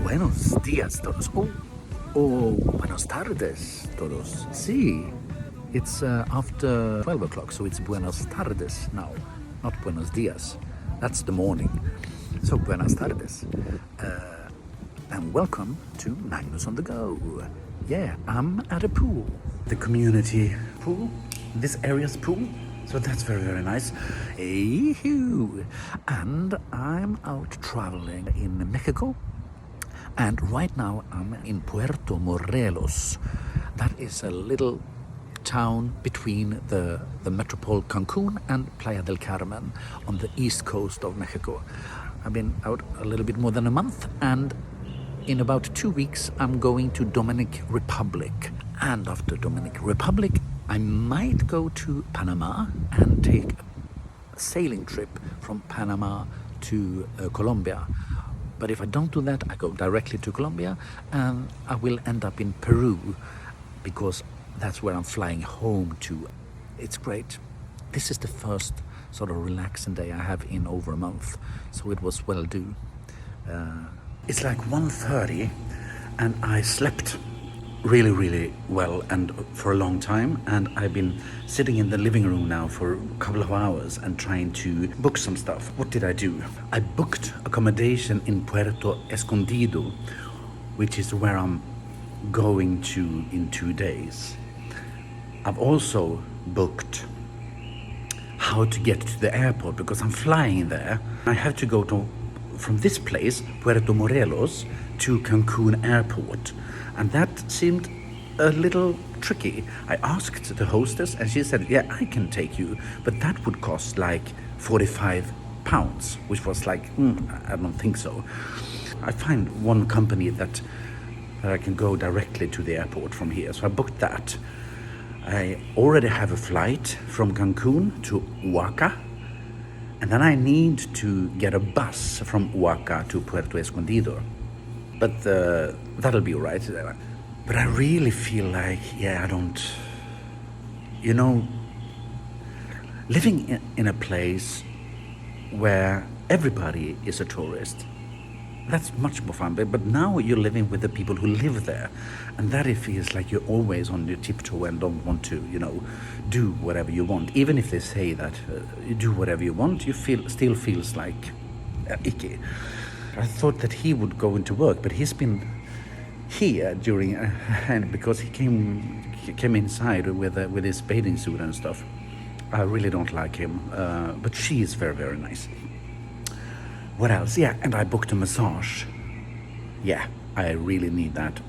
Buenos días todos. Buenos tardes todos. Sí, it's after 12 o'clock, so it's buenos tardes now, not buenos dias. That's the morning. So buenas tardes. And welcome to Magnus on the Go. Yeah, I'm at a pool. The community pool, this area's pool. So that's very, very nice. And I'm out traveling in Mexico. And right now I'm in Puerto Morelos. That is a little town between the metropole Cancun and Playa del Carmen on the east coast of Mexico. I've been out a little bit more than a month, and in about 2 weeks I'm going to Dominican Republic. And after Dominican Republic I might go to Panama and take a sailing trip from Panama to Colombia. But if I don't do that, I go directly to Colombia, and I will end up in Peru because that's where I'm flying home to. It's great. This is the first sort of relaxing day I have in over a month, so it was well due. It's like 1:30 and I slept really, really well and for a long time, and I've been sitting in the living room now for a couple of hours and trying to book some stuff. What did I do? I booked accommodation in Puerto Escondido, which is where I'm going to in 2 days. I've also booked how to get to the airport because I'm flying there. I have to go from this place, Puerto Morelos, to Cancun airport. And that seemed a little tricky. I asked the hostess and she said, yeah, I can take you, but that would cost like £45, which was like, I don't think so. I find one company that I can go directly to the airport from here, so I booked that. I already have a flight from Cancun to Oaxaca, and then I need to get a bus from Oaxaca to Puerto Escondido. But that'll be all right. But I really feel like, I don't... living in a place where everybody is a tourist, that's much more fun. But now you're living with the people who live there, and that it feels like you're always on your tiptoe and don't want to, do whatever you want. Even if they say that you do whatever you want, you still feels like icky. I thought that he would go into work, but he's been here during, and because he came inside with his bathing suit and stuff. I really don't like him, but she is very, very nice. What else? Yeah, and I booked a massage. Yeah, I really need that.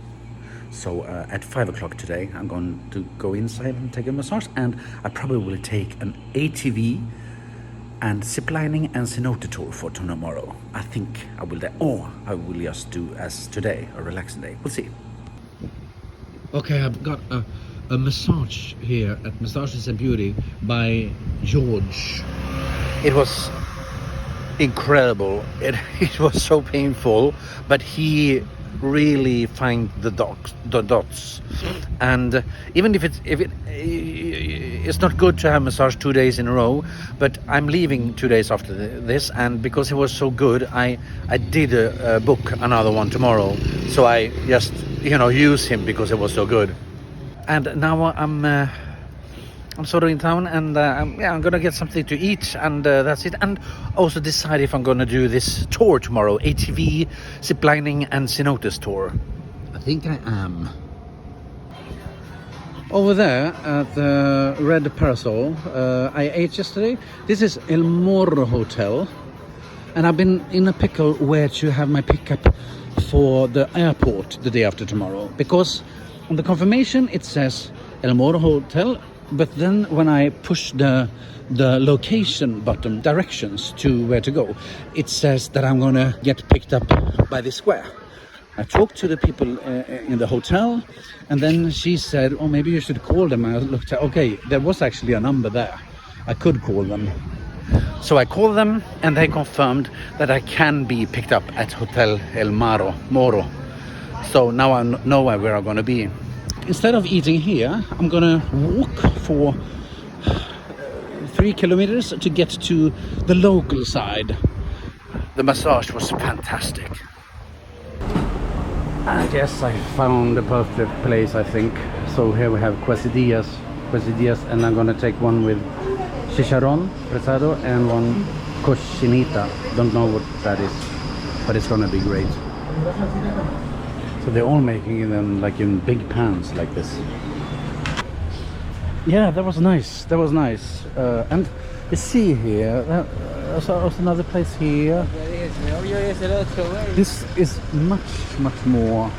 So at 5 o'clock today, I'm going to go inside and take a massage, and I probably will take an ATV and ziplining and cenote tour for tomorrow. I think I will there, or I will just do as today, a relaxing day. We'll see. Okay, I've got a massage here at Massages and Beauty by George. It was incredible. It was so painful, but he really find the dots, and even if it's not good to have massage 2 days in a row, but I'm leaving 2 days after this, and because it was so good, I did book another one tomorrow, so I just use him because it was so good. And now I'm sort of in town, and I'm gonna get something to eat, and that's it. And also decide if I'm gonna do this tour tomorrow, ATV, ziplining and cenotes tour. I think I am. Over there at the Red Parasol, I ate yesterday. This is El Morro Hotel, and I've been in a pickle where to have my pickup for the airport the day after tomorrow, because on the confirmation it says El Morro Hotel, but then when I push the location button, directions to where to go, it says that I'm gonna get picked up by the square. I talked to the people in the hotel, and then she said, oh, maybe you should call them. I looked at, okay, there was actually a number there. I could call them. So I called them, and they confirmed that I can be picked up at Hotel El Moro. So now I know where I'm gonna be. Instead of eating here, I'm gonna walk for 3 kilometers to get to the local side. The massage was fantastic. And yes, I found the perfect place, I think. So here we have quesadillas, and I'm gonna take one with chicharron, presado, and one cochinita. Don't know what that is, but it's gonna be great. So they're all making them like in big pans like this. Yeah, that was nice. And you see here, there's another place here. This is much more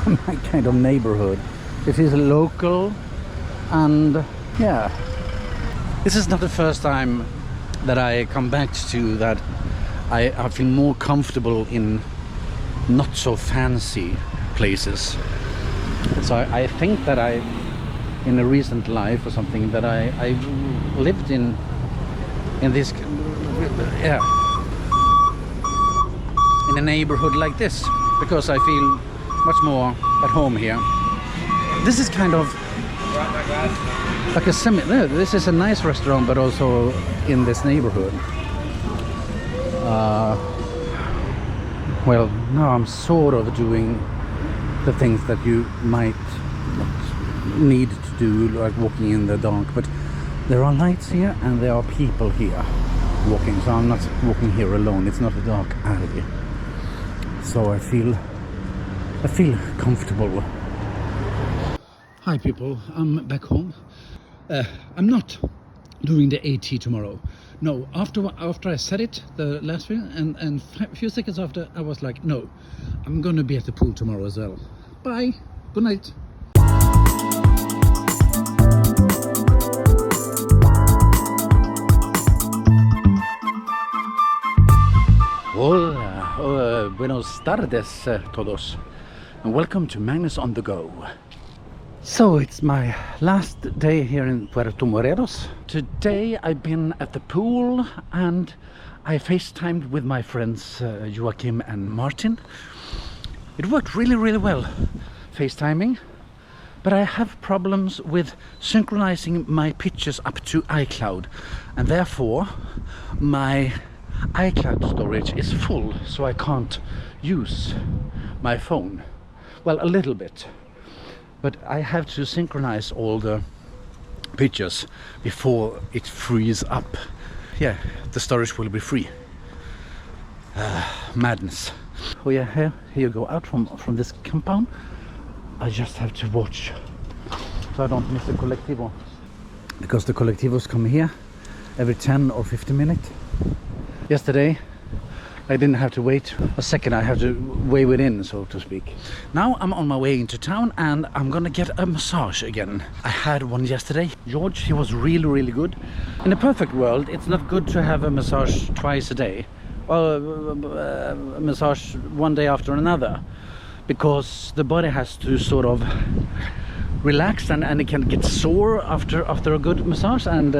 my kind of neighborhood. It is local, and yeah, this is not the first time that I come back to that. I feel more comfortable in not so fancy places. So I think that in a recent life or something, that I lived in this, yeah, in a neighborhood like this, because I feel much more at home here. This is kind of like a this is a nice restaurant, but also in this neighborhood. Well, now I'm sort of doing the things that you might not need to do, like walking in the dark, but there are lights here and there are people here walking, so I'm not walking here alone. It's not a dark alley, so I feel comfortable. Hi people, I'm back home. I'm not doing the AT tomorrow. No, after I said it the last few, and a few seconds after, I was like, no, I'm gonna be at the pool tomorrow as well. Bye, good night. Hola, buenos tardes todos, and welcome to Magnus on the Go. So it's my last day here in Puerto Morelos. Today I've been at the pool and I FaceTimed with my friends Joachim and Martin. It worked really well, FaceTiming, but I have problems with synchronizing my pictures up to iCloud, and therefore my iCloud storage is full, so I can't use my phone. Well, a little bit. But I have to synchronize all the pictures before it frees up. Yeah, the storage will be free. Madness. Oh yeah, here you go out from this compound. I just have to watch so I don't miss the Colectivo. Because the Colectivos come here every 10 or 15 minutes. Yesterday I didn't have to wait a second, I have to wave it in, so to speak. Now I'm on my way into town and I'm gonna get a massage again. I had one yesterday. George, he was really good. In a perfect world, it's not good to have a massage twice a day. Or a massage one day after another. Because the body has to sort of relax and it can get sore after a good massage, and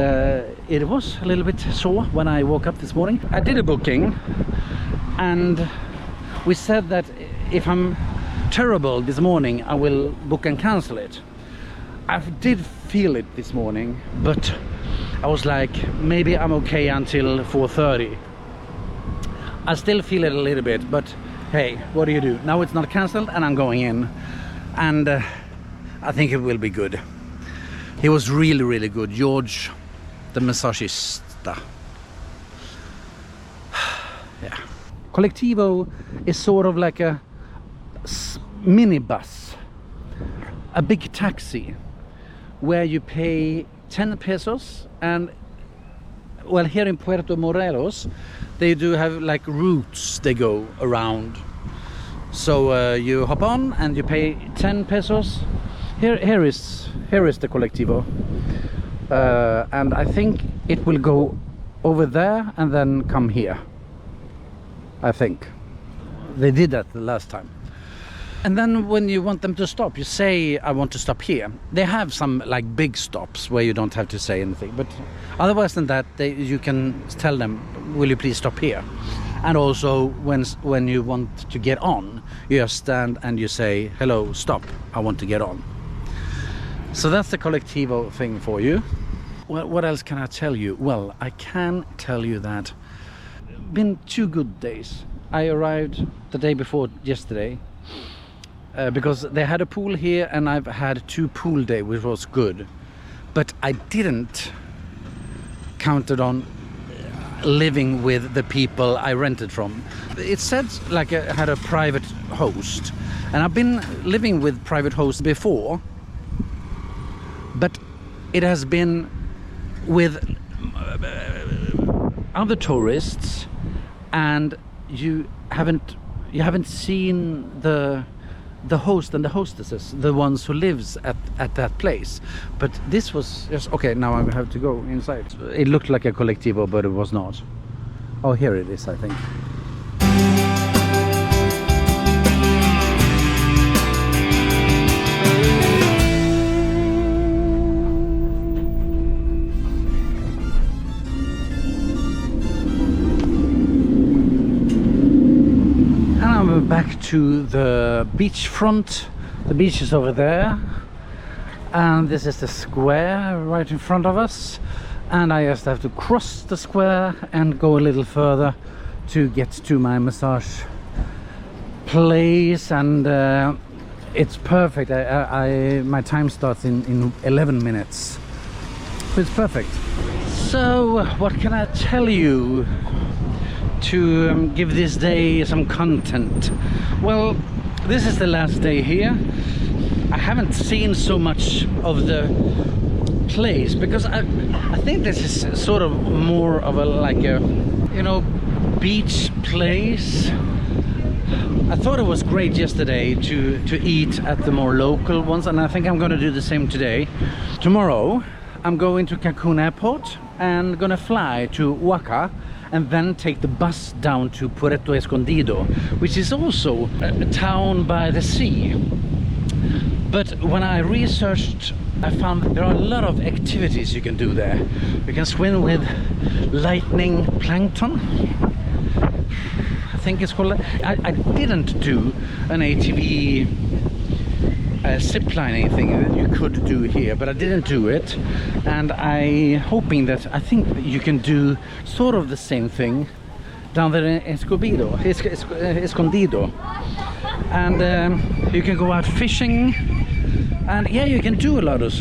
it was a little bit sore when I woke up this morning. I did a booking and we said that if I'm terrible this morning I will book and cancel it. I did feel it this morning, but I was like, maybe I'm okay until 4:30. I still feel it a little bit, but hey, what do you do? Now it's not cancelled and I'm going in, and I think it will be good. He was really good. George, the massagista. Yeah. Colectivo is sort of like a minibus, a big taxi, where you pay 10 pesos, and well, here in Puerto Morelos they do have like routes they go around. So you hop on and you pay 10 pesos. Here is the Colectivo. and I think it will go over there and then come here. I think they did that the last time. And then when you want them to stop, you say, I want to stop here. They have some like big stops where you don't have to say anything, but otherwise than that, you can tell them, will you please stop here? And also when you want to get on, you just stand and you say, hello, stop, I want to get on. So that's the Colectivo thing for you. Well, what else can I tell you? Well, I can tell you that been 2 good days. I arrived the day before yesterday. Because they had a pool here and I've had 2 pool days, which was good. But I didn't counted on living with the people I rented from. It said like I had a private host. And I've been living with private hosts before. But it has been with other tourists, and you haven't seen the host and the hostesses, the ones who lives at that place. But this was just okay. Now I have to go inside. It looked like a Colectivo, but it was not. Oh, here it is, I think. Back to the beachfront. The beach is over there, and this is the square right in front of us, and I just have to cross the square and go a little further to get to my massage place. And it's perfect. My time starts in 11 minutes. It's perfect. So what can I tell you to give this day some content? Well, this is the last day here. I haven't seen so much of the place because I think this is sort of more of a like a, you know, beach place. I thought it was great yesterday to eat at the more local ones, and I think I'm going to do the same today. Tomorrow I'm going to Cancun airport and gonna fly to Oaxaca and then take the bus down to Puerto Escondido, which is also a town by the sea. But when I researched, I found there are a lot of activities you can do there. You can swim with lightning plankton, I think it's called. I didn't do an ATV zip lining thing that you could do here, but I didn't do it, and I think that you can do sort of the same thing down there in Escondido, and you can go out fishing, and yeah, you can do a lot of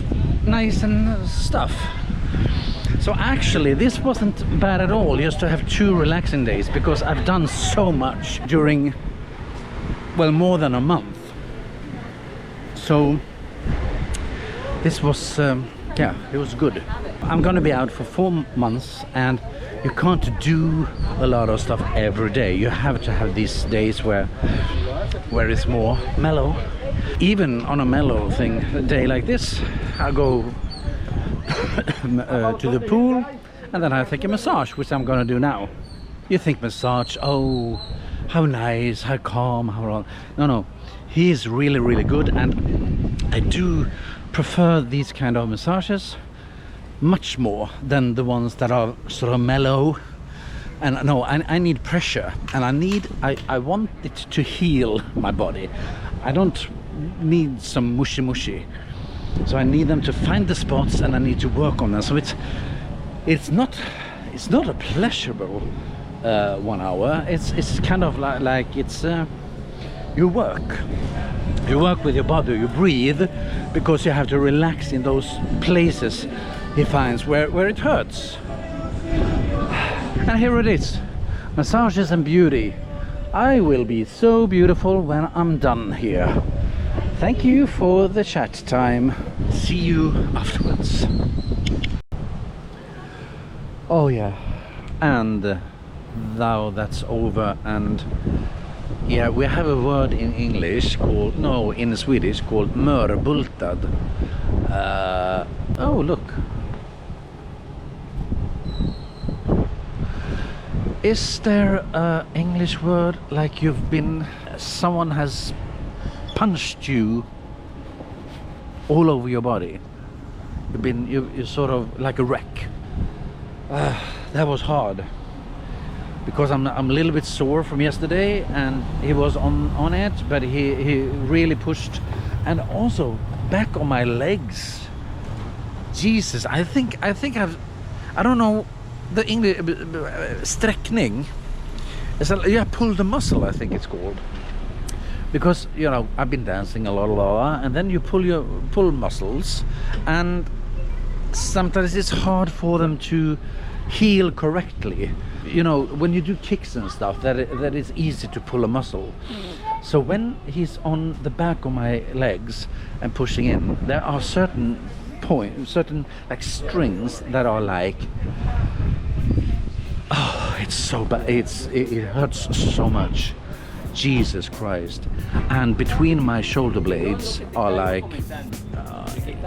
nice and stuff. So actually this wasn't bad at all, just to have 2 relaxing days, because I've done so much during, well, more than a month. So this was, yeah, it was good. I'm gonna be out for 4 months, and you can't do a lot of stuff every day. You have to have these days where it's more mellow. Even on a mellow thing, a day like this, I go to the pool, and then I take a massage, which I'm gonna do now. You think massage, oh, how nice, how calm, how wrong. No. He is really, really good, and I do prefer these kind of massages much more than the ones that are sort of mellow. And no, I need pressure, and I want it to heal my body. I don't need some mushy. So I need them to find the spots, and I need to work on them. So it's not a pleasurable 1 hour. It's kind of like it's you work with your body, you breathe, because you have to relax in those places he finds where it hurts. And here it is, massages and beauty. I will be so beautiful when I'm done here. Thank you for the chat time. See you afterwards. Oh yeah, and now that's over, and yeah, we have a word in English called, no, in Swedish called mörbultad. Oh look, Is there a English word like someone has punched you all over your body? You're sort of like a wreck. That was hard because I'm a little bit sore from yesterday, and he was on it, but he really pushed, and also back on my legs. Jesus, I think I don't know the English sträckning. Yeah, pull the muscle, I think it's called. Because, you know, I've been dancing a lot, and then you pull muscles, and sometimes it's hard for them to heal correctly. You know, when you do kicks and stuff, that is easy to pull a muscle. So when he's on the back of my legs and pushing in, there are certain like strings that are like, oh, it's so bad. It hurts so much. Jesus Christ. And between my shoulder blades are like,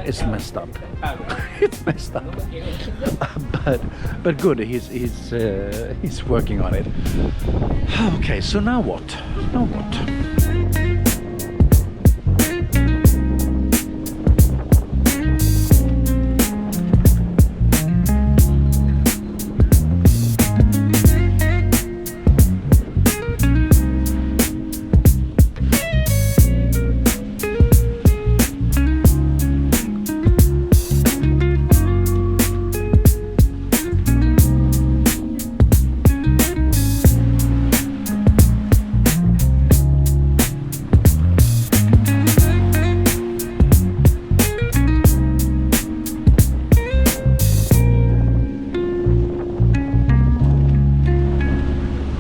it's messed up. It's messed up. but good, he's working on it. Okay, so now what?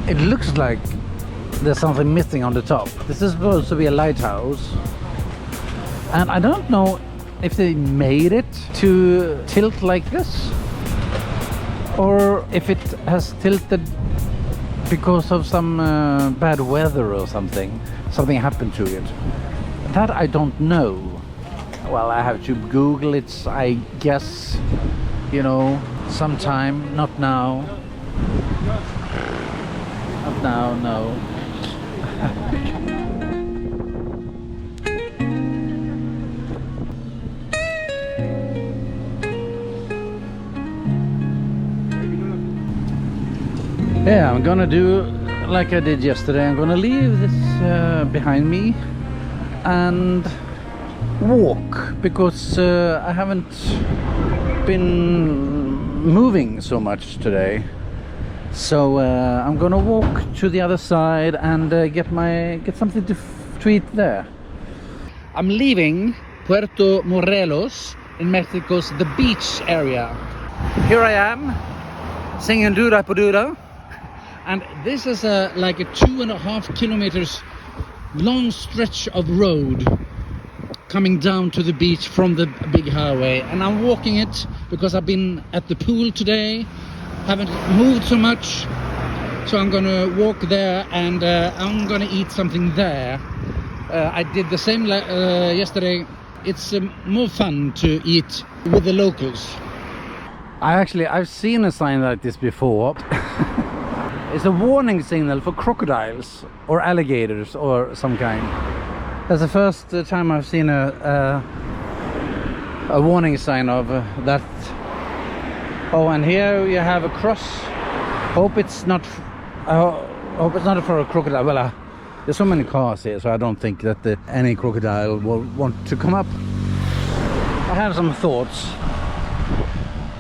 It looks like there's something missing on the top. This is supposed to be a lighthouse, and I don't know if they made it to tilt like this, or if it has tilted because of some bad weather or something. Something happened to it. That I don't know. Well, I have to Google it, I guess, you know, sometime. Not now. Not now, no. Yeah, I'm gonna do like I did yesterday. I'm gonna leave this behind me and walk, because I haven't been moving so much today. So I'm gonna walk to the other side and get something to eat there. I'm leaving Puerto Morelos in Mexico's the beach area. Here I am singing Dura Podura, and this is like a 2.5 kilometers long stretch of road coming down to the beach from the big highway, and I'm walking it because I've been at the pool today. Haven't moved so much, so I'm gonna walk there, and I'm gonna eat something there. I did the same yesterday. It's more fun to eat with the locals. I've seen a sign like this before. It's a warning signal for crocodiles or alligators or some kind. That's the first time I've seen a warning sign of that. Oh, and here you have a cross. Hope it's not for a crocodile. Well, there's so many cars here, so I don't think that any crocodile will want to come up. I have some thoughts.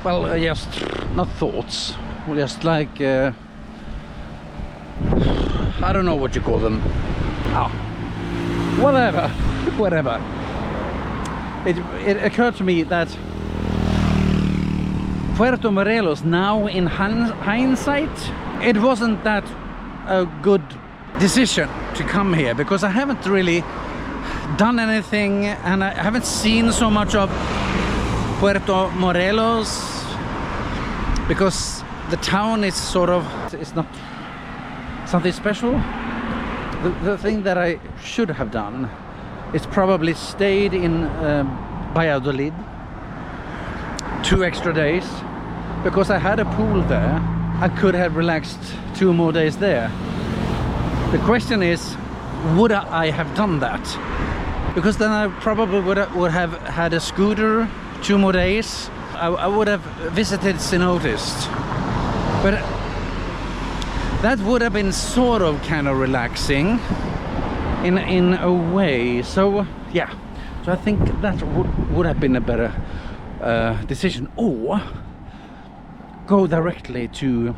Well, just not thoughts. Just like I don't know what you call them. Oh, whatever. It occurred to me that Puerto Morelos, now in hindsight, it wasn't that a good decision to come here, because I haven't really done anything, and I haven't seen so much of Puerto Morelos, because the town is sort of, it's not something special. The thing that I should have done is probably stayed in Valladolid 2 extra days, because I had a pool there, I could have relaxed 2 more days there. The question is, would I have done that? Because then I probably would have had a scooter 2 more days. I would have visited cenotes. But that would have been sort of kind of relaxing in a way. So yeah, so I think that would have been a better decision, or go directly to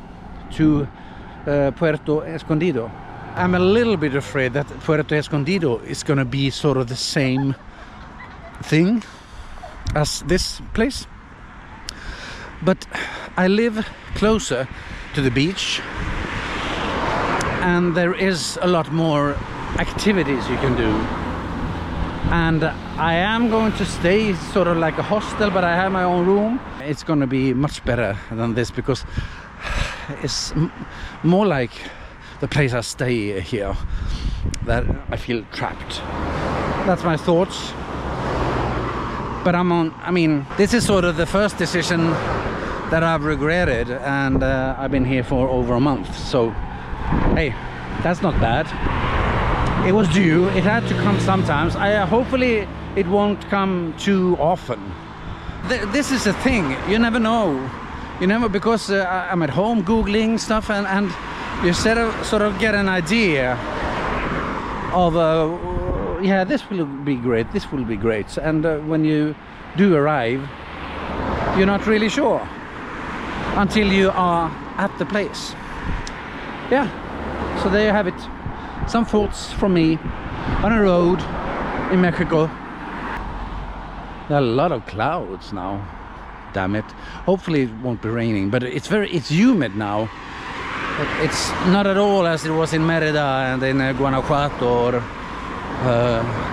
Puerto Escondido. I'm a little bit afraid that Puerto Escondido is gonna be sort of the same thing as this place, but I live closer to the beach and there is a lot more activities you can do, and I am going to stay sort of like a hostel, but I have my own room. It's going to be much better than this because it's more like the place I stay here that I feel trapped. That's my thoughts. But I mean, this is sort of the first decision that I've regretted, and I've been here for over a month, so hey, that's not bad. It was due, it had to come sometimes. Hopefully it won't come too often. This is the thing, you never know. You never, because I'm at home googling stuff, and you sort of get an idea of yeah, this will be great, this will be great, and when you do arrive, you're not really sure until you are at the place. Yeah, so there you have it. Some thoughts from me on a road in Mexico. There are a lot of clouds now. Damn it. Hopefully it won't be raining, but it's humid now. It's not at all as it was in Merida and in Guanajuato or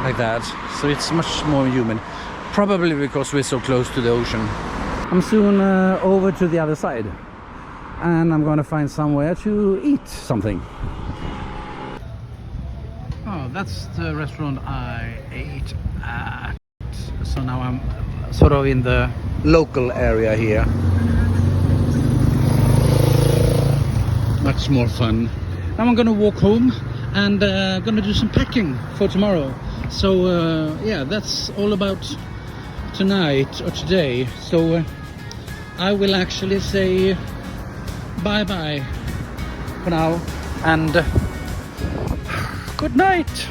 like that. So it's much more humid. Probably because we're so close to the ocean. I'm soon over to the other side, and I'm going to find somewhere to eat something. Oh, that's the restaurant I ate at. So now I'm sort of in the local area here. Much more fun. Now I'm gonna walk home and gonna do some packing for tomorrow. So yeah, that's all about tonight or today. So I will actually say bye-bye for now, and good night.